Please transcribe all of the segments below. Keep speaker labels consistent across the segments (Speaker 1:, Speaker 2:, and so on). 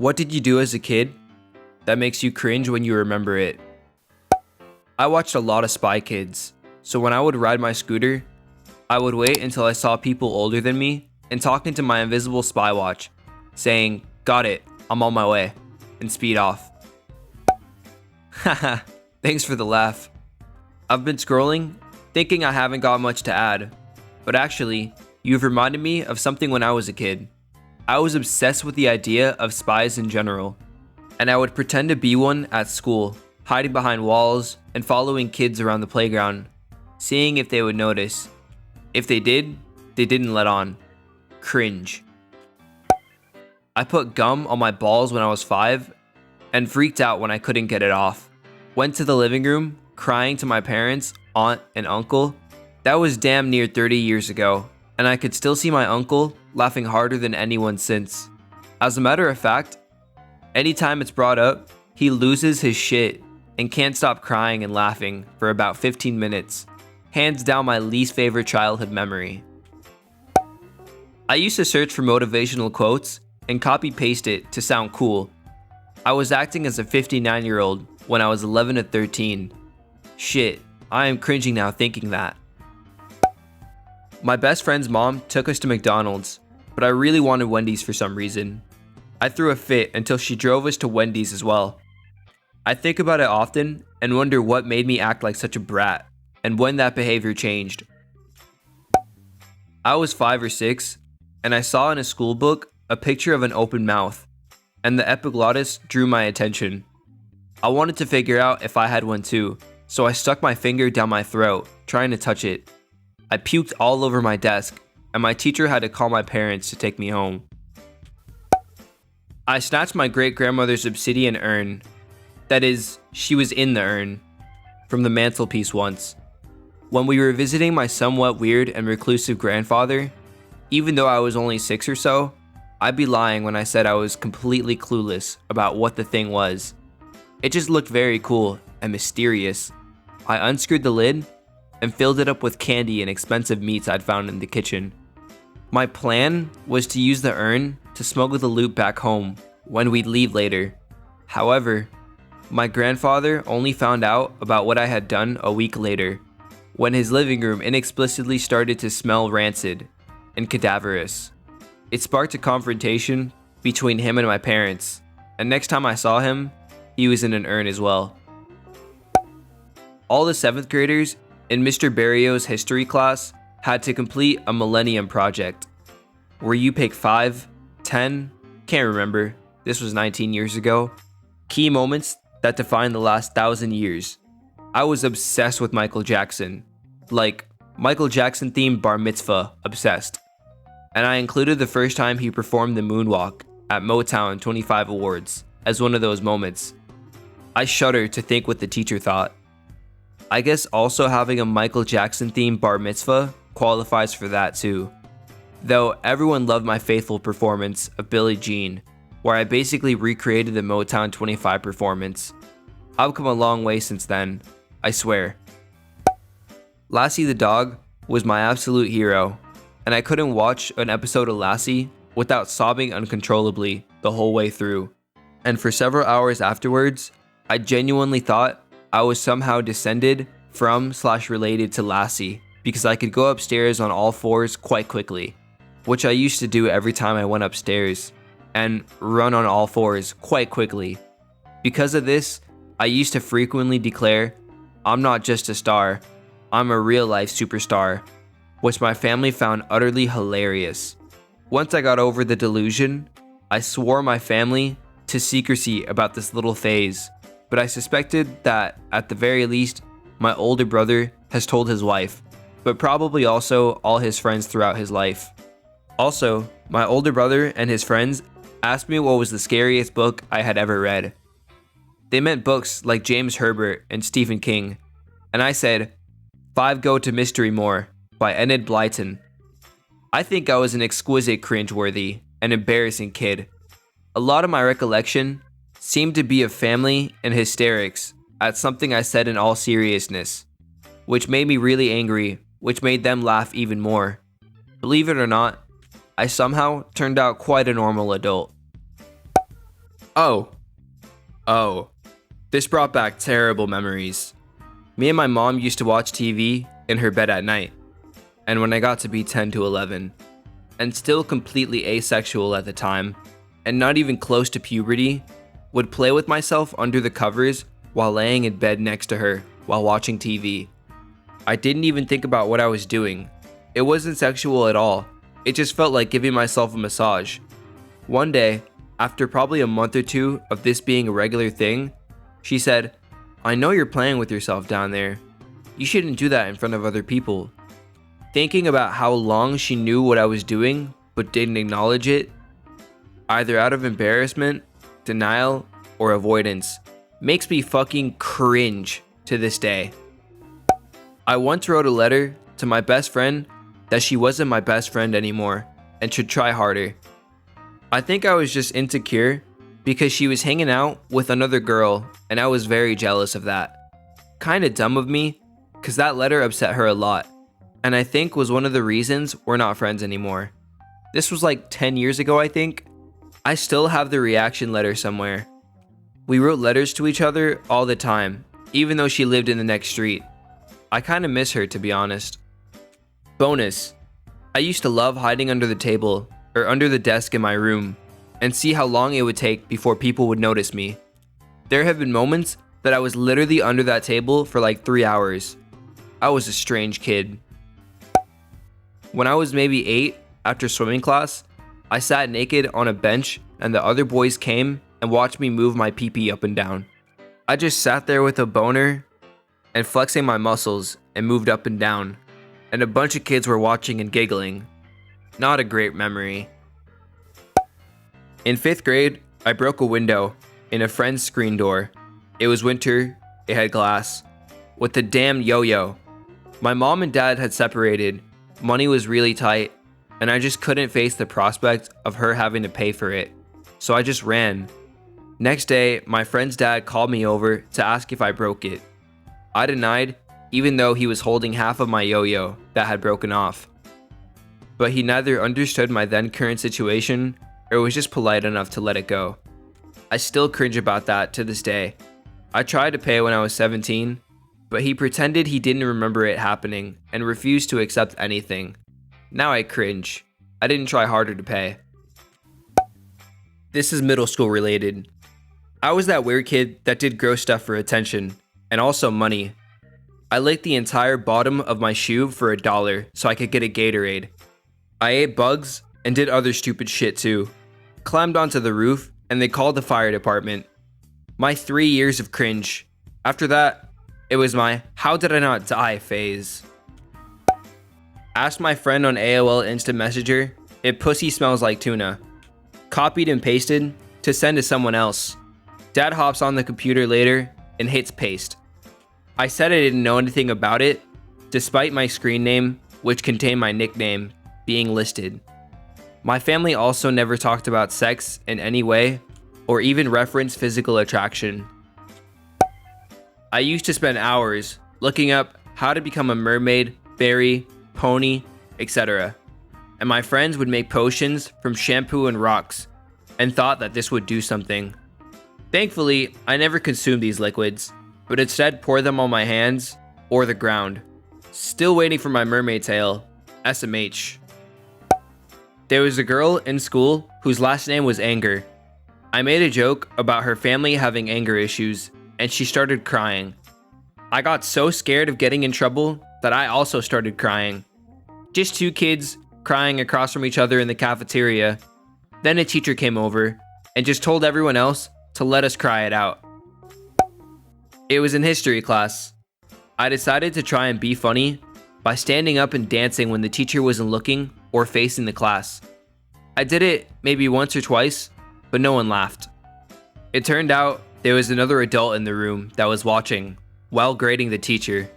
Speaker 1: What did you do as a kid that makes you cringe when you remember it? I watched a lot of Spy Kids, so when I would ride my scooter, I would wait until I saw people older than me and talk into my invisible spy watch, saying, "Got it, I'm on my way," and speed off. Haha, thanks for the laugh. I've been scrolling, thinking I haven't got much to add, but actually, you've reminded me of something when I was a kid. I was obsessed with the idea of spies in general, and I would pretend to be one at school, hiding behind walls and following kids around the playground, seeing if they would notice. If they did, they didn't let on. Cringe. I put gum on my balls when I was 5 and freaked out when I couldn't get it off. Went to the living room, crying to my parents, aunt, and uncle. That was damn near 30 years ago, and I could still see my uncle laughing harder than anyone since. As a matter of fact, anytime it's brought up, he loses his shit and can't stop crying and laughing for about 15 minutes. Hands down my least favorite childhood memory. I used to search for motivational quotes and copy-paste it to sound cool. I was acting as a 59-year-old when I was 11 to 13. Shit, I am cringing now thinking that. My best friend's mom took us to McDonald's, but I really wanted Wendy's for some reason. I threw a fit until she drove us to Wendy's as well. I think about it often and wonder what made me act like such a brat and when that behavior changed. I was 5 or 6 and I saw in a school book a picture of an open mouth, and the epiglottis drew my attention. I wanted to figure out if I had one too, so I stuck my finger down my throat, trying to touch it. I puked all over my desk, and my teacher had to call my parents to take me home. I snatched my great-grandmother's obsidian urn, that is, she was in the urn, from the mantelpiece once. When we were visiting my somewhat weird and reclusive grandfather, even though I was only 6 or so, I'd be lying when I said I was completely clueless about what the thing was. It just looked very cool and mysterious. I unscrewed the lid and filled it up with candy and expensive meats I'd found in the kitchen. My plan was to use the urn to smuggle the loot back home when we'd leave later. However, my grandfather only found out about what I had done a week later, when his living room inexplicably started to smell rancid and cadaverous. It sparked a confrontation between him and my parents, and next time I saw him, he was in an urn as well. All the 7th graders in Mr. Barrio's history class had to complete a millennium project, where you pick 5, 10, can't remember, this was 19 years ago, key moments that define the last 1,000 years. I was obsessed with Michael Jackson, like Michael Jackson themed bar mitzvah obsessed, and I included the first time he performed the moonwalk at Motown 25 Awards as one of those moments. I shudder to think what the teacher thought. I guess also having a Michael Jackson themed bar mitzvah qualifies for that too. Though everyone loved my faithful performance of Billie Jean, where I basically recreated the Motown 25 performance. I've come a long way since then, I swear. Lassie the dog was my absolute hero, and I couldn't watch an episode of Lassie without sobbing uncontrollably the whole way through. And for several hours afterwards, I genuinely thought I was somehow descended from/related to Lassie because I could go upstairs on all fours quite quickly, which I used to do every time I went upstairs, and run on all fours quite quickly. Because of this, I used to frequently declare, "I'm not just a star, I'm a real-life superstar," which my family found utterly hilarious. Once I got over the delusion, I swore my family to secrecy about this little phase, but I suspected that, at the very least, my older brother has told his wife, but probably also all his friends throughout his life. Also, my older brother and his friends asked me what was the scariest book I had ever read. They meant books like James Herbert and Stephen King, and I said, 5 Go to Mystery More by Enid Blyton. I think I was an exquisite cringeworthy and embarrassing kid. A lot of my recollection seemed to be of family and hysterics at something I said in all seriousness, which made me really angry, which made them laugh even more. Believe it or not, I somehow turned out quite a normal adult. Oh, this brought back terrible memories. Me and my mom used to watch TV in her bed at night, and when I got to be 10 to 11, and still completely asexual at the time, and not even close to puberty, would play with myself under the covers while laying in bed next to her while watching TV. I didn't even think about what I was doing. It wasn't sexual at all. It just felt like giving myself a massage. One day, after probably a month or two of this being a regular thing, she said, "I know you're playing with yourself down there. You shouldn't do that in front of other people." Thinking about how long she knew what I was doing but didn't acknowledge it, either out of embarrassment, denial, or avoidance, makes me fucking cringe to this day. I once wrote a letter to my best friend that she wasn't my best friend anymore and should try harder. I think I was just insecure because she was hanging out with another girl and I was very jealous of that. Kinda dumb of me, cause that letter upset her a lot, and I think was one of the reasons we're not friends anymore. This was like 10 years ago, I think. I still have the reaction letter somewhere. We wrote letters to each other all the time, even though she lived in the next street. I kinda miss her, to be honest. Bonus: I used to love hiding under the table or under the desk in my room and see how long it would take before people would notice me. There have been moments that I was literally under that table for like 3 hours. I was a strange kid. When I was maybe 8, after swimming class, I sat naked on a bench and the other boys came and watched me move my pee-pee up and down. I just sat there with a boner and flexing my muscles and moved up and down, and a bunch of kids were watching and giggling. Not a great memory. In 5th grade, I broke a window in a friend's screen door. It was winter, it had glass, with the damn yo-yo. My mom and dad had separated, money was really tight, and I just couldn't face the prospect of her having to pay for it, so I just ran. Next day, my friend's dad called me over to ask if I broke it. I denied, even though he was holding half of my yo-yo that had broken off. But he neither understood my then current situation or was just polite enough to let it go. I still cringe about that to this day. I tried to pay when I was 17, but he pretended he didn't remember it happening and refused to accept anything. Now I cringe. I didn't try harder to pay. This is middle school related. I was that weird kid that did gross stuff for attention, and also money. I licked the entire bottom of my shoe for $1 so I could get a Gatorade. I ate bugs and did other stupid shit too. Climbed onto the roof and they called the fire department. My 3 years of cringe. After that, it was my "how did I not die" phase. Asked my friend on AOL Instant Messenger if pussy smells like tuna. Copied and pasted to send to someone else. Dad hops on the computer later and hits paste. I said I didn't know anything about it, despite my screen name, which contained my nickname, being listed. My family also never talked about sex in any way, or even referenced physical attraction. I used to spend hours looking up how to become a mermaid, fairy, pony, etc. And my friends would make potions from shampoo and rocks, and thought that this would do something. Thankfully, I never consumed these liquids, but instead poured them on my hands or the ground. Still waiting for my mermaid tail, SMH. There was a girl in school whose last name was Anger. I made a joke about her family having anger issues, and she started crying. I got so scared of getting in trouble that I also started crying. Just 2 kids crying across from each other in the cafeteria. Then a teacher came over and just told everyone else to let us cry it out. It was in history class. I decided to try and be funny by standing up and dancing when the teacher wasn't looking or facing the class. I did it maybe once or twice, but no one laughed. It turned out there was another adult in the room that was watching while grading the teacher.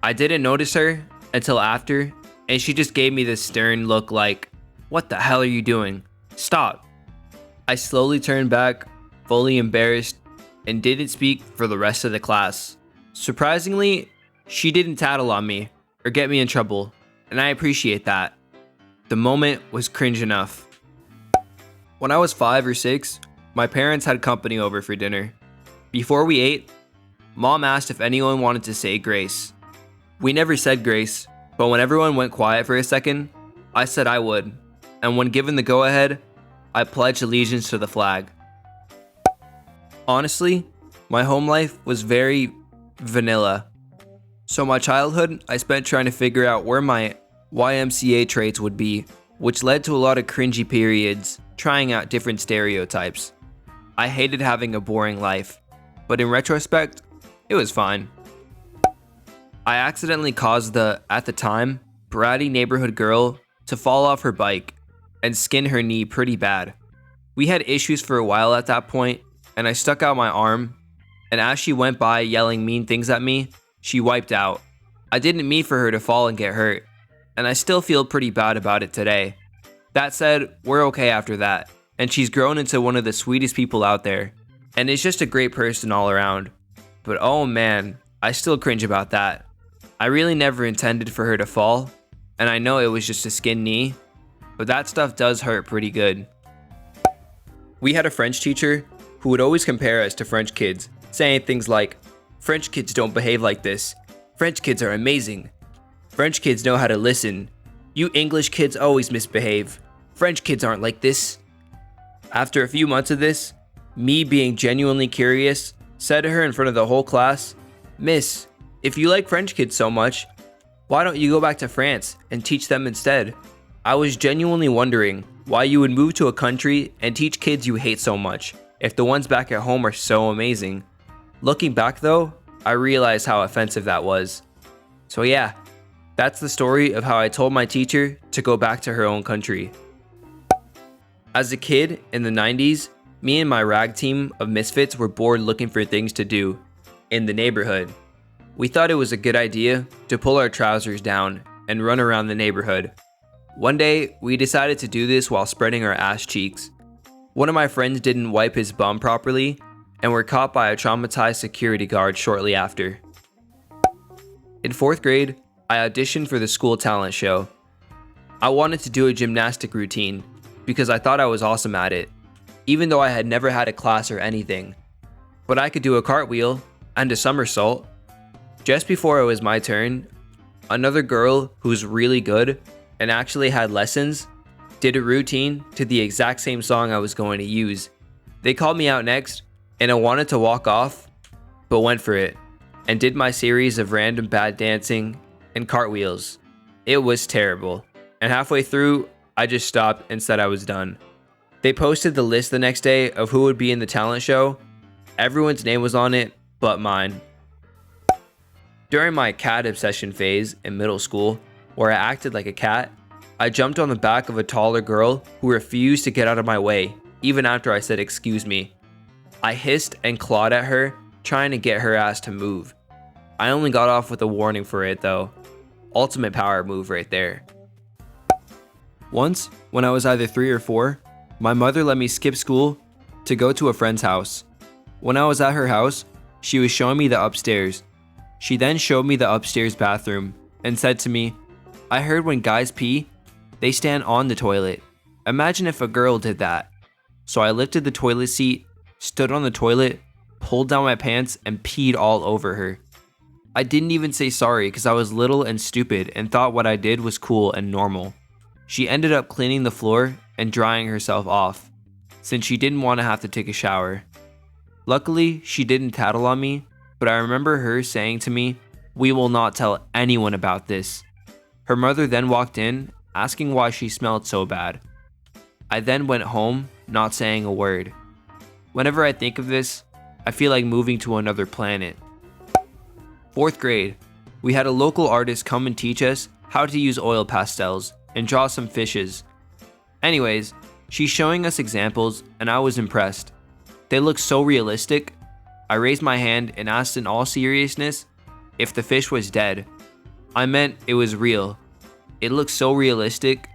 Speaker 1: I didn't notice her until after, and she just gave me this stern look like, "What the hell are you doing? Stop." I slowly turned back, fully embarrassed, and didn't speak for the rest of the class. Surprisingly, she didn't tattle on me or get me in trouble, and I appreciate that. The moment was cringe enough. When I was 5 or 6, My parents had company over for dinner. Before we ate, Mom asked if anyone wanted to say grace. We never said grace, but when everyone went quiet for a second, I said I would, and when given the go-ahead, I pledged allegiance to the flag. Honestly, my home life was very vanilla. So my childhood, I spent trying to figure out where my YMCA traits would be, which led to a lot of cringy periods, trying out different stereotypes. I hated having a boring life, but in retrospect, it was fine. I accidentally caused the, at the time, bratty neighborhood girl to fall off her bike and skin her knee pretty bad. We had issues for a while at that point, and I stuck out my arm, and as she went by yelling mean things at me, she wiped out. I didn't mean for her to fall and get hurt, and I still feel pretty bad about it today. That said, we're okay after that, and she's grown into one of the sweetest people out there, and is just a great person all around. But oh man, I still cringe about that. I really never intended for her to fall, and I know it was just a skinned knee, but that stuff does hurt pretty good. We had a French teacher who would always compare us to French kids, saying things like, "French kids don't behave like this. French kids are amazing. French kids know how to listen. You English kids always misbehave. French kids aren't like this." After a few months of this, me being genuinely curious, said to her in front of the whole class, "Miss, if you like French kids so much, why don't you go back to France and teach them instead?" I was genuinely wondering why you would move to a country and teach kids you hate so much, if the ones back at home are so amazing. Looking back though, I realized how offensive that was. So yeah, that's the story of how I told my teacher to go back to her own country. As a kid in the 90s, me and my rag team of misfits were bored looking for things to do in the neighborhood. We thought it was a good idea to pull our trousers down and run around the neighborhood. One day, we decided to do this while spreading our ass cheeks. One of my friends didn't wipe his bum properly and were caught by a traumatized security guard shortly after. In 4th grade, I auditioned for the school talent show. I wanted to do a gymnastic routine because I thought I was awesome at it, even though I had never had a class or anything. But I could do a cartwheel and a somersault. Just before it was my turn, another girl who's really good and actually had lessons did a routine to the exact same song I was going to use. They called me out next, and I wanted to walk off, but went for it, and did my series of random bad dancing and cartwheels. It was terrible, and halfway through, I just stopped and said I was done. They posted the list the next day of who would be in the talent show. Everyone's name was on it, but mine. During my cat obsession phase in middle school, where I acted like a cat, I jumped on the back of a taller girl who refused to get out of my way, even after I said excuse me. I hissed and clawed at her, trying to get her ass to move. I only got off with a warning for it though. Ultimate power move right there. Once, when I was either 3 or 4, my mother let me skip school to go to a friend's house. When I was at her house, she was showing me the upstairs. She then showed me the upstairs bathroom and said to me, "I heard when guys pee, they stand on the toilet. Imagine if a girl did that." So I lifted the toilet seat, stood on the toilet, pulled down my pants, and peed all over her. I didn't even say sorry because I was little and stupid and thought what I did was cool and normal. She ended up cleaning the floor and drying herself off, since she didn't want to have to take a shower. Luckily, she didn't tattle on me, but I remember her saying to me, "We will not tell anyone about this." Her mother then walked in, asking why she smelled so bad. I then went home, not saying a word. Whenever I think of this, I feel like moving to another planet. 4th grade, we had a local artist come and teach us how to use oil pastels and draw some fishes. Anyways, she's showing us examples and I was impressed. They looked so realistic. I raised my hand and asked in all seriousness if the fish was dead. I meant it was real. It looked so realistic.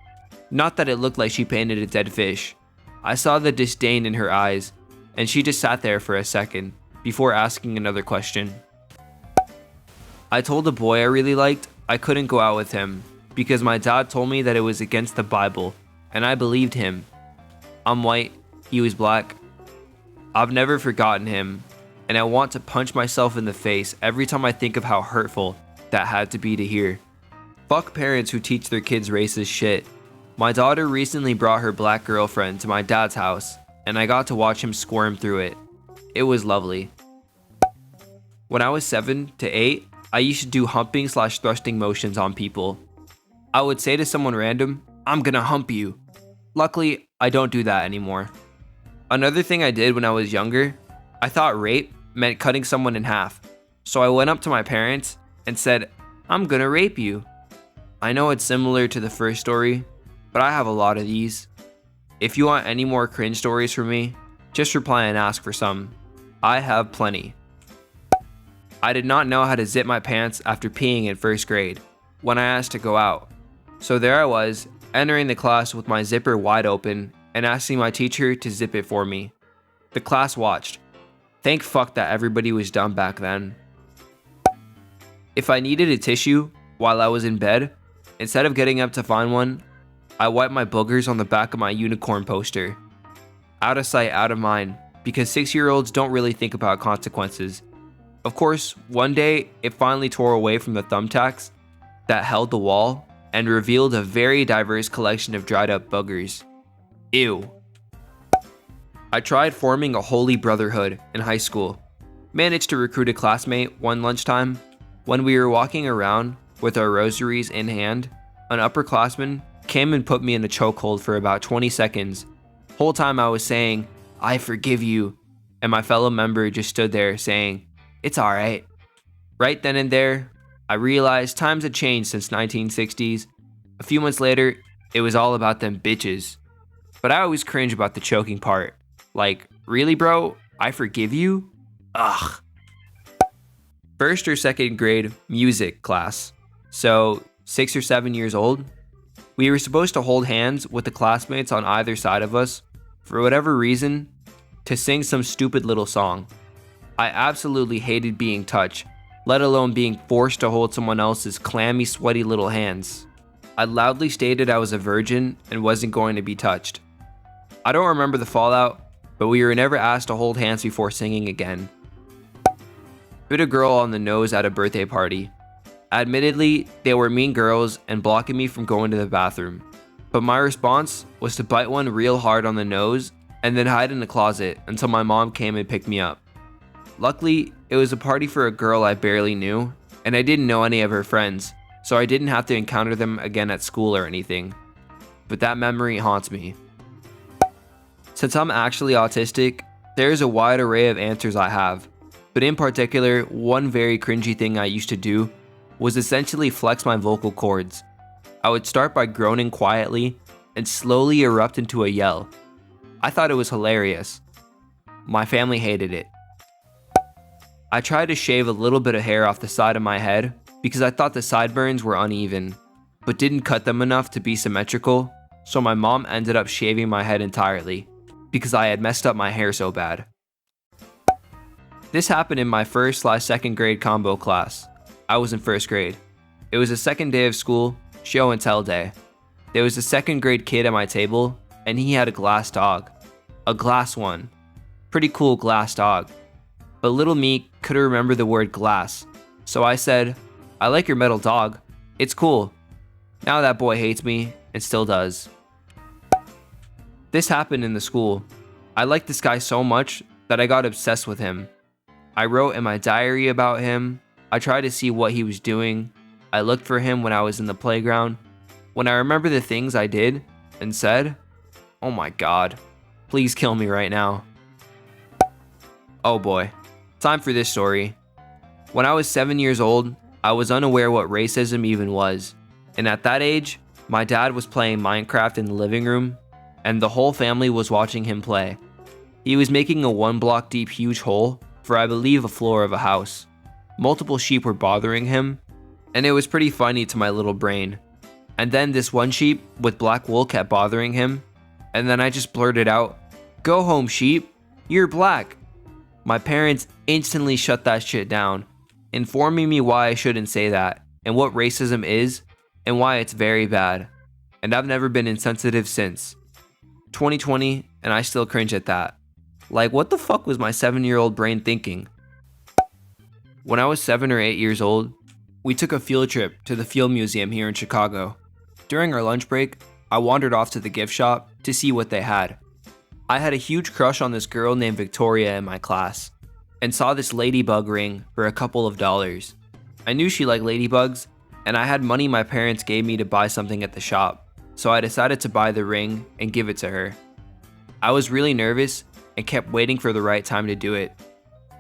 Speaker 1: Not that it looked like she painted a dead fish. I saw the disdain in her eyes, and she just sat there for a second before asking another question. I told a boy I really liked I couldn't go out with him because my dad told me that it was against the Bible, and I believed him. I'm white, he was black. I've never forgotten him, and I want to punch myself in the face every time I think of how hurtful that had to be to hear. Fuck parents who teach their kids racist shit. My daughter recently brought her black girlfriend to my dad's house, and I got to watch him squirm through it. It was lovely. When I was 7 to 8, I used to do humping / thrusting motions on people. I would say to someone random, "I'm gonna hump you." Luckily, I don't do that anymore. Another thing I did when I was younger, I thought rape meant cutting someone in half. So I went up to my parents and said, "I'm gonna rape you." I know it's similar to the first story, but I have a lot of these. If you want any more cringe stories from me, just reply and ask for some. I have plenty. I did not know how to zip my pants after peeing in first grade when I asked to go out. So there I was, entering the class with my zipper wide open and asking my teacher to zip it for me. The class watched. Thank fuck that everybody was dumb back then. If I needed a tissue while I was in bed, instead of getting up to find one, I wiped my boogers on the back of my unicorn poster. Out of sight, out of mind, because 6-year-olds don't really think about consequences. Of course, one day it finally tore away from the thumbtacks that held the wall and revealed a very diverse collection of dried up boogers. Ew. I tried forming a holy brotherhood in high school. Managed to recruit a classmate one lunchtime. When we were walking around with our rosaries in hand, an upperclassman came and put me in a chokehold for about 20 seconds. Whole time I was saying, "I forgive you," and my fellow member just stood there saying, "It's alright." Right then and there, I realized times had changed since 1960s. A few months later, it was all about them bitches. But I always cringe about the choking part. Like, really bro? I forgive you? Ugh. First or second grade music class. So, 6 or 7 years old. We were supposed to hold hands with the classmates on either side of us, for whatever reason, to sing some stupid little song. I absolutely hated being touched, let alone being forced to hold someone else's clammy, sweaty little hands. I loudly stated I was a virgin and wasn't going to be touched. I don't remember the fallout, but we were never asked to hold hands before singing again. Bit a girl on the nose at a birthday party. Admittedly, they were mean girls and blocking me from going to the bathroom, but my response was to bite one real hard on the nose and then hide in the closet until my mom came and picked me up. Luckily, it was a party for a girl I barely knew, and I didn't know any of her friends, so I didn't have to encounter them again at school or anything. But that memory haunts me. Since I'm actually autistic, there is a wide array of answers I have, but in particular, one very cringy thing I used to do was essentially flex my vocal cords. I would start by groaning quietly and slowly erupt into a yell. I thought it was hilarious. My family hated it. I tried to shave a little bit of hair off the side of my head because I thought the sideburns were uneven, but didn't cut them enough to be symmetrical, so my mom ended up shaving my head entirely because I had messed up my hair so bad. This happened in my 1st/2nd grade combo class. I was in 1st grade. It was the second day of school, show and tell day. There was a 2nd grade kid at my table, and he had a glass dog. A glass one. Pretty cool glass dog. But little me couldn't remember the word glass, so I said, "I like your metal dog. It's cool." Now that boy hates me, and still does. This happened in the school. I liked this guy so much that I got obsessed with him. I wrote in my diary about him. I tried to see what he was doing. I looked for him when I was in the playground. When I remember the things I did and said, oh my god, please kill me right now. Oh boy, time for this story. When I was 7 years old, I was unaware what racism even was. And at that age, my dad was playing Minecraft in the living room, and the whole family was watching him play. He was making a 1-block deep huge hole for I believe a floor of a house. Multiple sheep were bothering him, and it was pretty funny to my little brain. And then this one sheep with black wool kept bothering him, and then I just blurted out, "Go home, sheep, you're black." My parents instantly shut that shit down, informing me why I shouldn't say that, and what racism is, and why it's very bad. And I've never been insensitive since. 2020, and I still cringe at that. Like, what the fuck was my 7-year-old brain thinking? When I was 7 or 8 years old, we took a field trip to the Field Museum here in Chicago. During our lunch break, I wandered off to the gift shop to see what they had. I had a huge crush on this girl named Victoria in my class, and saw this ladybug ring for a couple of dollars. I knew she liked ladybugs, and I had money my parents gave me to buy something at the shop, so I decided to buy the ring and give it to her. I was really nervous and kept waiting for the right time to do it.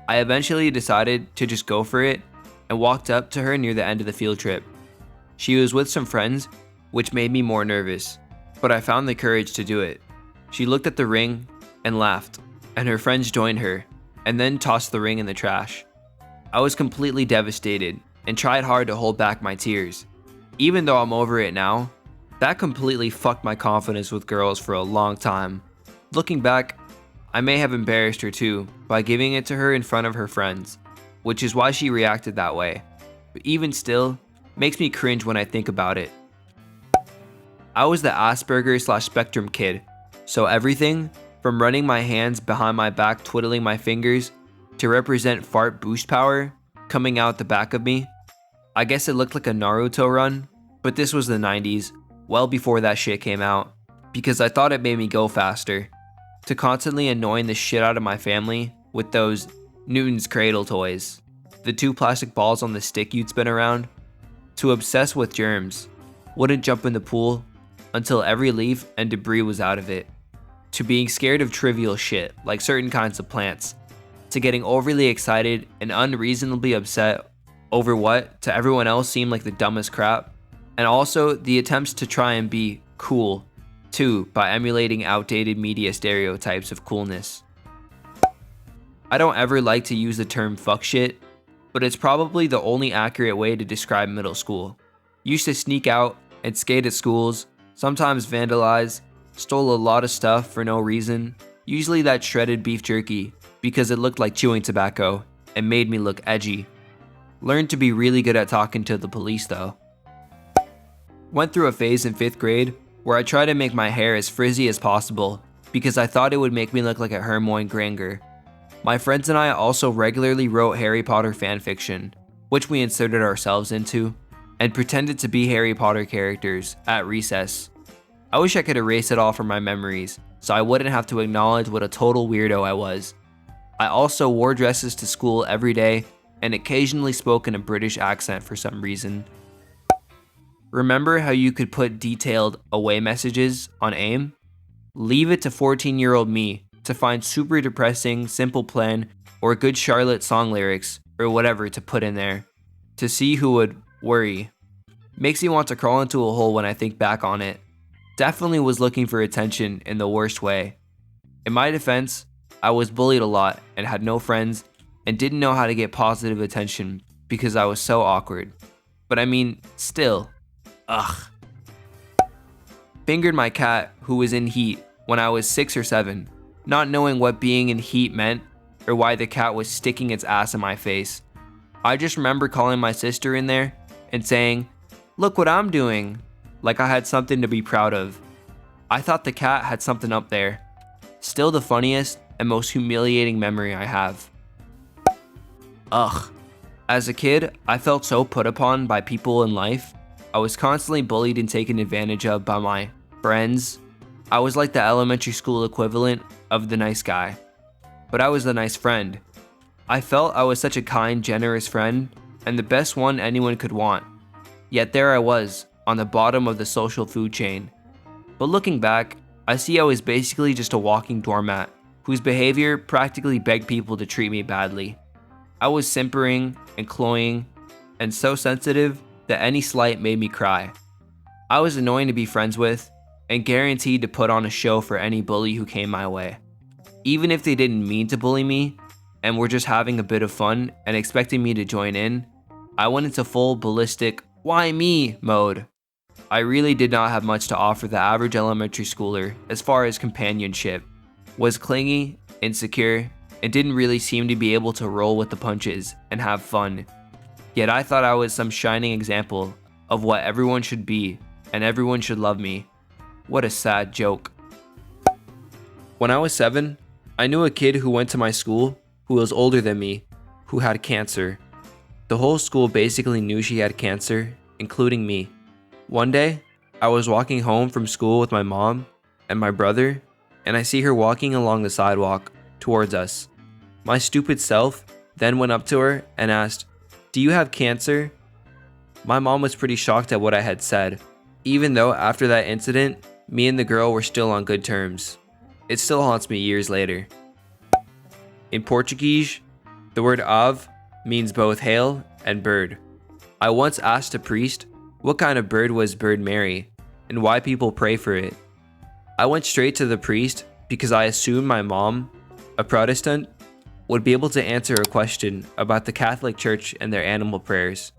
Speaker 1: I eventually decided to just go for it and walked up to her near the end of the field trip. She was with some friends, which made me more nervous, but I found the courage to do it. She looked at the ring and laughed, and her friends joined her, and then tossed the ring in the trash. I was completely devastated and tried hard to hold back my tears. Even though I'm over it now, that completely fucked my confidence with girls for a long time. Looking back, I may have embarrassed her too by giving it to her in front of her friends, which is why she reacted that way. But even still, makes me cringe when I think about it. I was the Asperger/Spectrum kid, so everything from running my hands behind my back twiddling my fingers to represent fart boost power coming out the back of me. I guess it looked like a Naruto run, but this was the 90s, well before that shit came out, because I thought it made me go faster. To constantly annoying the shit out of my family with those Newton's Cradle toys, the 2 plastic balls on the stick you'd spin around, to obsess with germs, wouldn't jump in the pool until every leaf and debris was out of it, to being scared of trivial shit like certain kinds of plants, to getting overly excited and unreasonably upset over what to everyone else seemed like the dumbest crap, and also the attempts to try and be cool too by emulating outdated media stereotypes of coolness. I don't ever like to use the term fuck shit, but it's probably the only accurate way to describe middle school. Used to sneak out and skate at schools, sometimes vandalize, stole a lot of stuff for no reason, usually that shredded beef jerky because it looked like chewing tobacco and made me look edgy. Learned to be really good at talking to the police though. Went through a phase in 5th grade where I tried to make my hair as frizzy as possible because I thought it would make me look like a Hermione Granger. My friends and I also regularly wrote Harry Potter fanfiction, which we inserted ourselves into, and pretended to be Harry Potter characters at recess. I wish I could erase it all from my memories, so I wouldn't have to acknowledge what a total weirdo I was. I also wore dresses to school every day and occasionally spoke in a British accent for some reason. Remember how you could put detailed away messages on AIM? Leave it to 14-year-old me to find super depressing Simple Plan or Good Charlotte song lyrics or whatever to put in there, to see who would worry. Makes me want to crawl into a hole when I think back on it. Definitely was looking for attention in the worst way. In my defense, I was bullied a lot and had no friends and didn't know how to get positive attention because I was so awkward. But I mean, still, ugh. Fingered my cat who was in heat when I was 6 or 7, not knowing what being in heat meant or why the cat was sticking its ass in my face. I just remember calling my sister in there and saying, "Look what I'm doing," like I had something to be proud of. I thought the cat had something up there. Still the funniest and most humiliating memory I have. Ugh. As a kid, I felt so put upon by people in life. I was constantly bullied and taken advantage of by my friends. I was like the elementary school equivalent of the nice guy, but I was the nice friend. I felt I was such a kind, generous friend and the best one anyone could want. Yet there I was, on the bottom of the social food chain. But looking back, I see I was basically just a walking doormat whose behavior practically begged people to treat me badly. I was simpering and cloying and so sensitive that any slight made me cry. I was annoying to be friends with and guaranteed to put on a show for any bully who came my way. Even if they didn't mean to bully me and were just having a bit of fun and expecting me to join in, I went into full ballistic "why me" mode. I really did not have much to offer the average elementary schooler as far as companionship, was clingy, insecure, and didn't really seem to be able to roll with the punches and have fun. Yet I thought I was some shining example of what everyone should be and everyone should love me. What a sad joke. When I was 7, I knew a kid who went to my school who was older than me, who had cancer. The whole school basically knew she had cancer, including me. One day, I was walking home from school with my mom and my brother, and I see her walking along the sidewalk towards us. My stupid self then went up to her and asked, "Do you have cancer?" My mom was pretty shocked at what I had said, even though after that incident, me and the girl were still on good terms. It still haunts me years later. In Portuguese, the word ave means both hail and bird. I once asked a priest what kind of bird was Bird Mary and why people pray for it. I went straight to the priest because I assumed my mom, a Protestant, would be able to answer a question about the Catholic Church and their animal prayers.